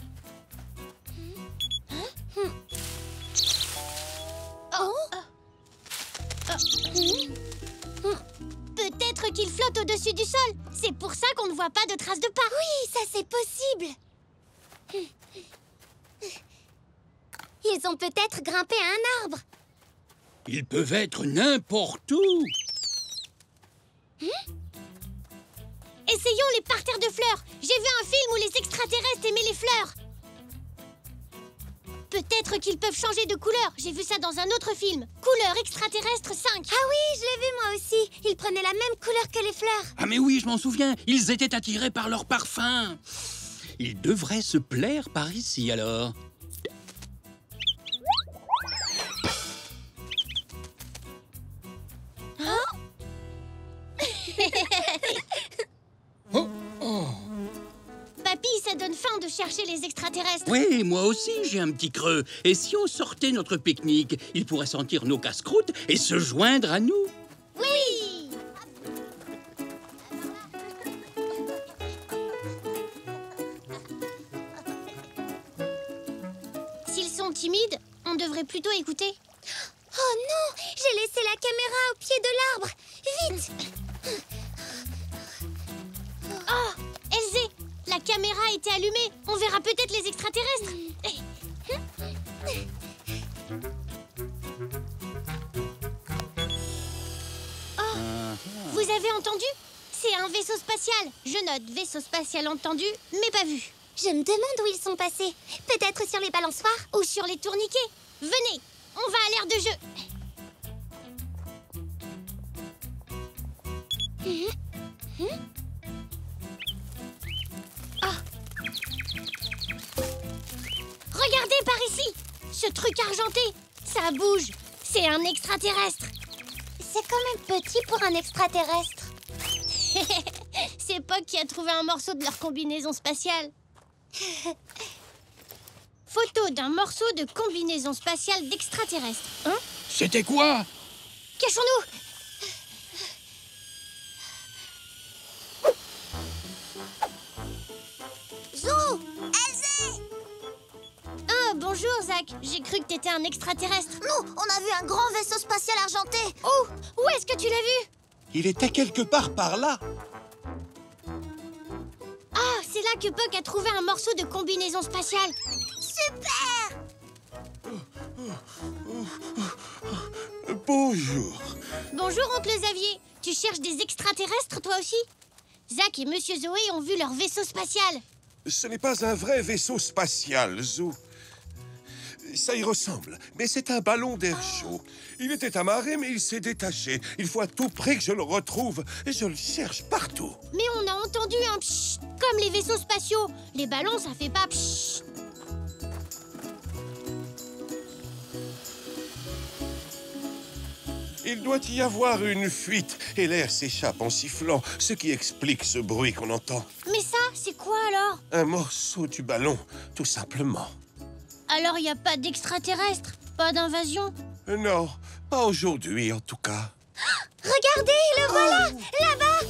Peut-être qu'ils flottent au-dessus du sol. C'est pour ça qu'on ne voit pas de traces de pas. Oui, ça c'est possible. Ils ont peut-être grimpé à un arbre. Ils peuvent être n'importe où. Essayons les parterres de fleurs. J'ai vu un film où les extraterrestres aimaient les fleurs. Peut-être qu'ils peuvent changer de couleur. J'ai vu ça dans un autre film. Couleur extraterrestre 5. Ah oui, je l'ai vu moi aussi. Ils prenaient la même couleur que les fleurs. Ah mais oui, je m'en souviens. Ils étaient attirés par leur parfum. Ils devraient se plaire par ici, alors. Papy, ça donne faim de chercher les extraterrestres. Oui, moi aussi, j'ai un petit creux. Et si on sortait notre pique-nique, ils pourraient sentir nos casse-croûtes et se joindre à nous. Oui! S'ils sont timides, on devrait plutôt écouter. Oh non, j'ai laissé la caméra au pied de l'arbre. Vite! Oh, Elzé, la caméra était allumée. On verra peut-être les extraterrestres. Oh, vous avez entendu? C'est un vaisseau spatial. Je note vaisseau spatial entendu, mais pas vu. Je me demande où ils sont passés. Peut-être sur les balançoires? Ou sur les tourniquets. Venez, on va à l'aire de jeu. Regardez par ici. Ce truc argenté, ça bouge. C'est un extraterrestre. C'est quand même petit pour un extraterrestre. C'est Puck qui a trouvé un morceau de leur combinaison spatiale. Photo d'un morceau de combinaison spatiale d'extraterrestres. Hein? C'était quoi? Cachons-nous! Zou! Elzé! Ah, bonjour, Zach. J'ai cru que t'étais un extraterrestre. Nous, on a vu un grand vaisseau spatial argenté. Oh, où est-ce que tu l'as vu? Il était quelque part par là. Ah, c'est là que Puck a trouvé un morceau de combinaison spatiale. Super! Bonjour. Bonjour, oncle Xavier. Tu cherches des extraterrestres, toi aussi? Zach et Monsieur Zoé ont vu leur vaisseau spatial. Ce n'est pas un vrai vaisseau spatial, Zou. Ça y ressemble, mais c'est un ballon d'air chaud. Il était amarré, mais il s'est détaché. Il faut à tout prix que je le retrouve, et je le cherche partout. Mais on a entendu un pshh, comme les vaisseaux spatiaux. Les ballons, ça fait pas pshh. Il doit y avoir une fuite, et l'air s'échappe en sifflant, ce qui explique ce bruit qu'on entend. Mais ça, c'est quoi alors? Un morceau du ballon, tout simplement. Alors il n'y a pas d'extraterrestres? Pas d'invasion? Non, pas aujourd'hui en tout cas. Regardez, le voilà! Là-bas!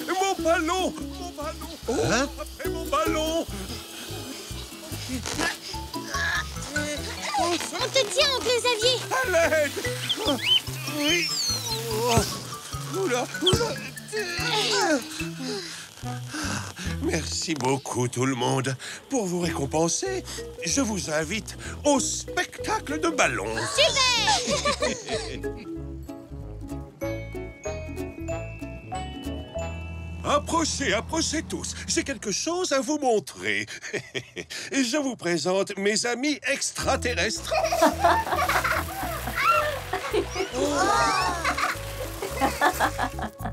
Mon ballon! Mon ballon! Après mon ballon! On te tient, oncle Xavier. À l'aide! Oh, oui. Oh, oula, oula. Merci beaucoup tout le monde. Pour vous récompenser, je vous invite au spectacle de ballons. Super! Approchez, approchez tous. J'ai quelque chose à vous montrer. Je vous présente mes amis extraterrestres.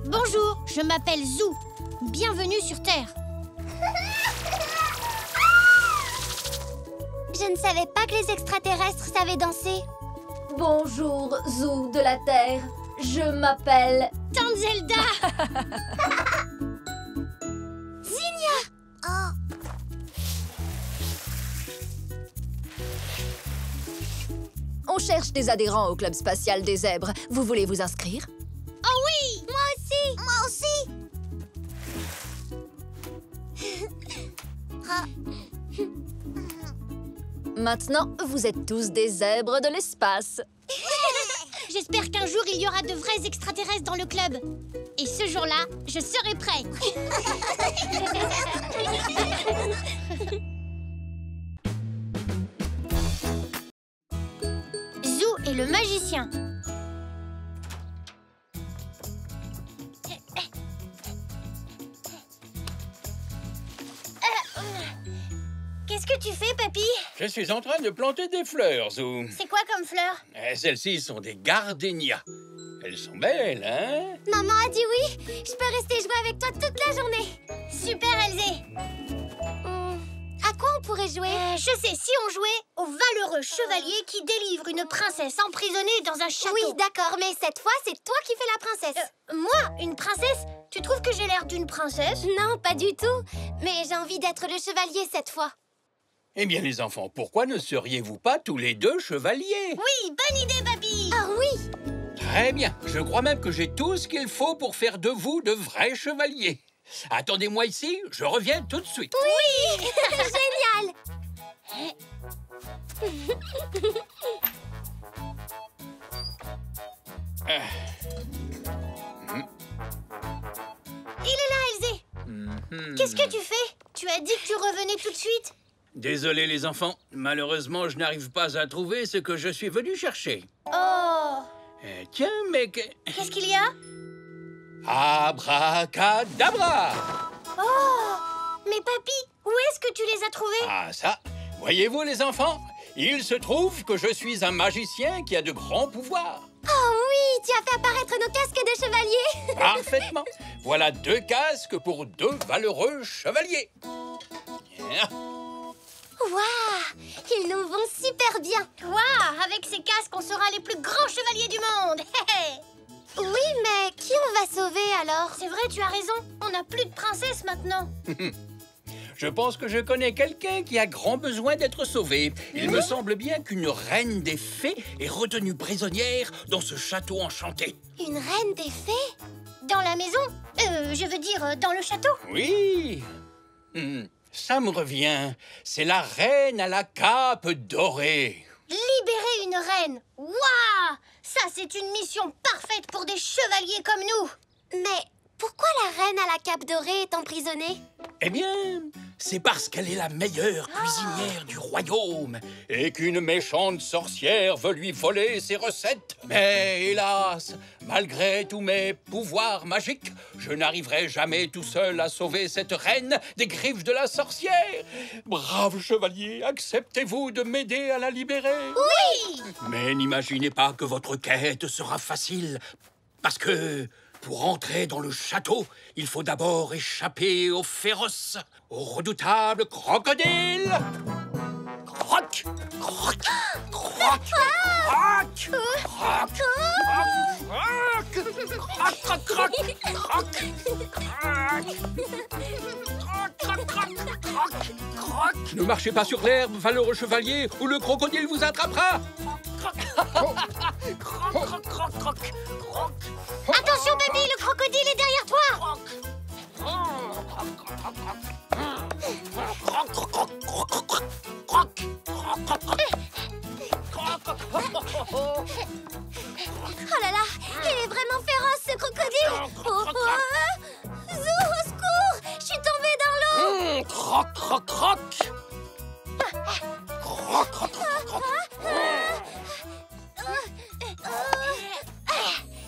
Bonjour, je m'appelle Zou. Bienvenue sur Terre. Je ne savais pas que les extraterrestres savaient danser. Bonjour, Zou de la Terre. Je m'appelle... Tante Zelda. Zinnia! Oh. On cherche des adhérents au club spatial des zèbres. Vous voulez vous inscrire? Oh oui! Moi aussi! Moi aussi! Maintenant, vous êtes tous des zèbres de l'espace. J'espère qu'un jour, il y aura de vrais extraterrestres dans le club. Et ce jour-là, je serai prêt. Zou est le magicien. Qu'est-ce que tu fais, papy? Je suis en train de planter des fleurs, Zou. C'est quoi comme fleurs? Celles-ci sont des gardénias. Elles sont belles, hein? Maman a dit oui. Je peux rester jouer avec toi toute la journée. Super, Elzé. À quoi on pourrait jouer? Je sais, si on jouait au valeureux chevalier qui délivre une princesse emprisonnée dans un château. Oui, d'accord, mais cette fois, c'est toi qui fais la princesse. Moi, une princesse? Tu trouves que j'ai l'air d'une princesse? Non, pas du tout. Mais j'ai envie d'être le chevalier cette fois. Eh bien, les enfants, pourquoi ne seriez-vous pas tous les deux chevaliers? Oui, bonne idée, papy. Ah oui. Très bien. Je crois même que j'ai tout ce qu'il faut pour faire de vous de vrais chevaliers. Attendez-moi ici, je reviens tout de suite. Oui. Génial. Il est là, Elzé. Qu'est-ce que tu fais? Tu as dit que tu revenais tout de suite. Désolé, les enfants. Malheureusement, je n'arrive pas à trouver ce que je suis venu chercher. Oh. Tiens, mais... Qu'est-ce qu'il y a? Abracadabra! Oh. Mais papy, où est-ce que tu les as trouvés? Ah, ça. Voyez-vous, les enfants? Il se trouve que je suis un magicien qui a de grands pouvoirs. Oh oui, tu as fait apparaître nos casques de chevaliers. Parfaitement. Voilà 2 casques pour 2 valeureux chevaliers. Waouh, ils nous vont super bien. Waouh, avec ces casques, on sera les plus grands chevaliers du monde. Oui, mais qui on va sauver alors? C'est vrai, tu as raison. On n'a plus de princesse maintenant. Je pense que je connais quelqu'un qui a grand besoin d'être sauvé. Il me semble bien qu'une reine des fées est retenue prisonnière dans ce château enchanté. Une reine des fées? Dans la maison? Je veux dire, dans le château? Oui. Ça me revient. C'est la reine à la cape dorée. Libérer une reine. Waouh! Ça, c'est une mission parfaite pour des chevaliers comme nous. Mais pourquoi la reine à la cape dorée est emprisonnée? Eh bien, c'est parce qu'elle est la meilleure cuisinière du royaume et qu'une méchante sorcière veut lui voler ses recettes. Mais hélas, malgré tous mes pouvoirs magiques, je n'arriverai jamais tout seul à sauver cette reine des griffes de la sorcière. Brave chevalier, acceptez-vous de m'aider à la libérer? Oui! Mais n'imaginez pas que votre quête sera facile, parce que... pour entrer dans le château, il faut d'abord échapper aux féroces, aux redoutables crocodiles. Croc, croc, croc, croc, croc, croc, croc, croc, croc. Ne marchez pas sur l'herbe, valeureux chevalier, ou le crocodile vous attrapera. Attention, baby, le crocodile est derrière toi. croc, croc, croc. Croc, croc, croc, croc.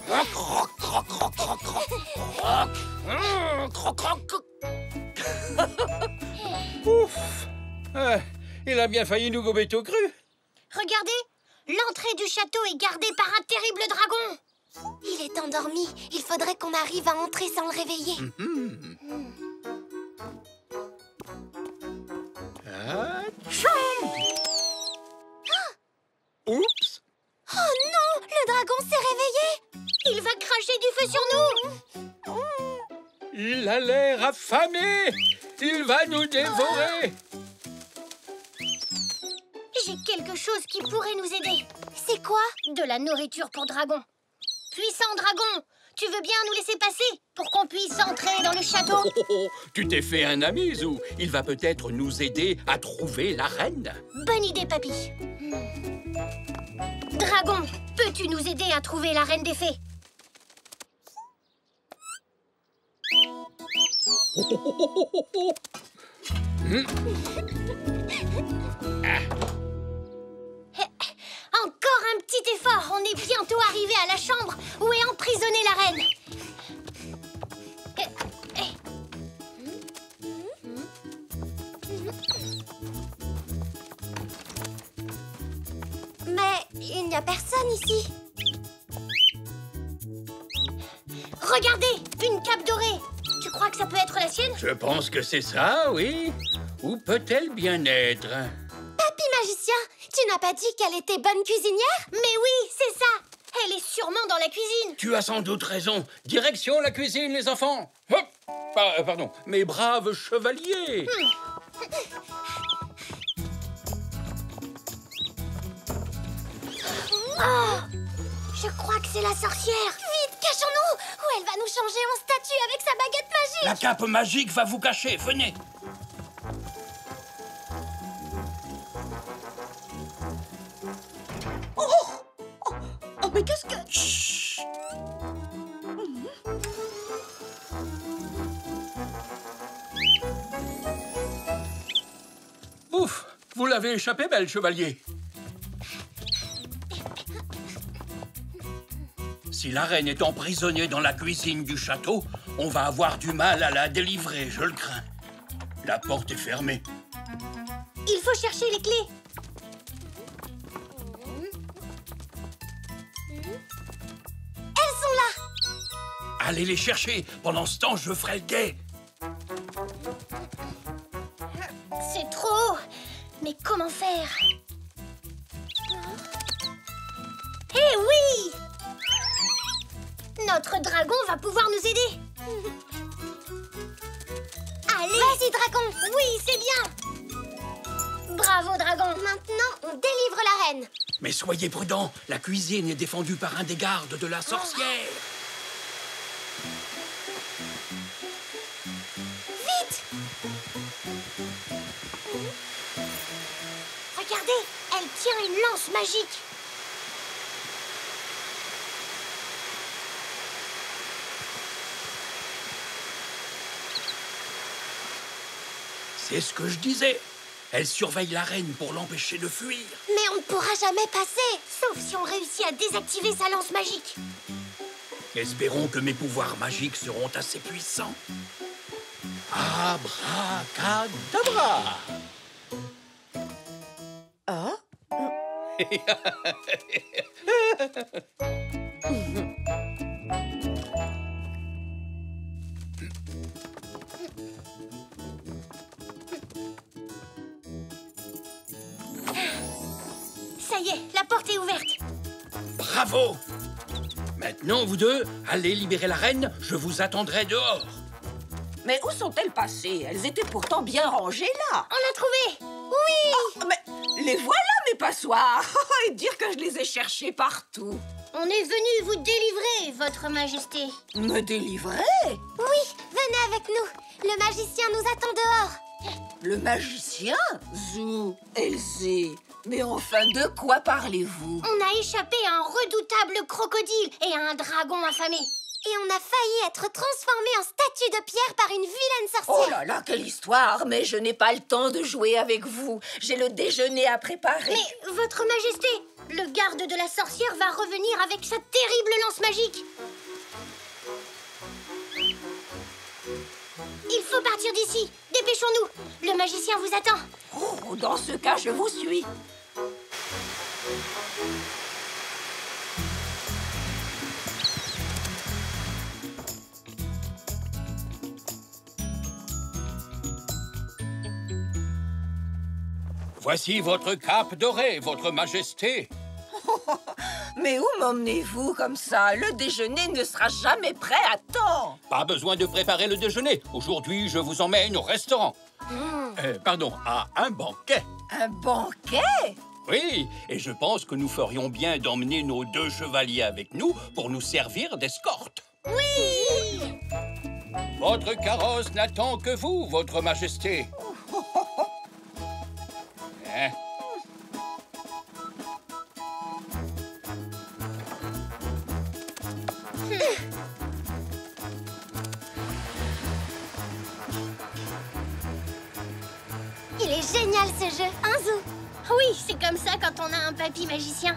Croc, croc, croc, croc, croc. Croc, croc, croc. Ouf. Il a bien failli nous gober tout cru. Regardez, l'entrée du château est gardée par un terrible dragon. Il est endormi. Il faudrait qu'on arrive à entrer sans le réveiller. Oups. Oh non, le dragon s'est réveillé. Il va cracher du feu sur nous. Il a l'air affamé. Il va nous dévorer. J'ai quelque chose qui pourrait nous aider. C'est quoi? De la nourriture pour dragon. Puissant dragon, tu veux bien nous laisser passer pour qu'on puisse entrer dans le château? Tu t'es fait un ami, Zou. Il va peut-être nous aider à trouver la reine. Bonne idée, papy. Dragon, peux-tu nous aider à trouver la reine des fées? Encore un petit effort. On est bientôt arrivé à la chambre où est emprisonnée la reine. Mais il n'y a personne ici. Regardez, une cape dorée. Tu crois que ça peut être la sienne? Je pense que c'est ça, oui. Où peut-elle bien être? Papy magicien, tu n'as pas dit qu'elle était bonne cuisinière? Mais oui, c'est ça. Elle est sûrement dans la cuisine. Tu as sans doute raison. Direction la cuisine, les enfants. Hop. Pardon, mes braves chevaliers. Oh, je crois que c'est la sorcière. Vite, cachons-nous, ou elle va nous changer en statue avec sa baguette magique. La cape magique va vous cacher. Venez. Oh, mais qu'est-ce que... Chut. Ouf, vous l'avez échappé, belle chevalier. Si la reine est emprisonnée dans la cuisine du château, on va avoir du mal à la délivrer, je le crains. La porte est fermée. Il faut chercher les clés. Elles sont là. Allez les chercher. Pendant ce temps, je ferai le guet. C'est trop haut. Mais comment faire? Eh oui! Notre dragon va pouvoir nous aider. Allez! Vas-y, dragon. Oui, c'est bien. Bravo, dragon. Maintenant, on délivre la reine. Mais soyez prudents. La cuisine est défendue par un des gardes de la sorcière. Vite! Regardez, elle tient une lance magique. C'est ce que je disais. Elle surveille la reine pour l'empêcher de fuir. Mais on ne pourra jamais passer. Sauf si on réussit à désactiver sa lance magique. Espérons que mes pouvoirs magiques seront assez puissants. Abracadabra! Ah? Ça y est, la porte est ouverte. Bravo! Maintenant, vous deux, allez libérer la reine. Je vous attendrai dehors. Mais où sont-elles passées? Elles étaient pourtant bien rangées là. On l'a trouvée. Oui! Oh, mais les voilà, mes passoires. Et dire que je les ai cherchées partout. On est venu vous délivrer, votre majesté. Me délivrer? Oui, venez avec nous. Le magicien nous attend dehors. Le magicien? Zou, Elzé. Mais enfin, de quoi parlez-vous? On a échappé à un redoutable crocodile et à un dragon affamé. Et on a failli être transformé en statue de pierre par une vilaine sorcière. Oh là là, quelle histoire! Mais je n'ai pas le temps de jouer avec vous. J'ai le déjeuner à préparer. Mais, Votre Majesté, le garde de la sorcière va revenir avec sa terrible lance magique. Il faut partir d'ici. Dépêchons-nous. Le magicien vous attend. Oh, dans ce cas, je vous suis. Voici votre cape dorée, votre majesté. Mais où m'emmenez-vous comme ça? Le déjeuner ne sera jamais prêt à temps. Pas besoin de préparer le déjeuner. Aujourd'hui, je vous emmène au restaurant. Pardon, à un banquet. Un banquet? Oui, et je pense que nous ferions bien d'emmener nos 2 chevaliers avec nous pour nous servir d'escorte. Oui! Votre carrosse n'attend que vous, votre majesté. Hein? Il est génial ce jeu, hein Zou? Oui, c'est comme ça quand on a un papy magicien.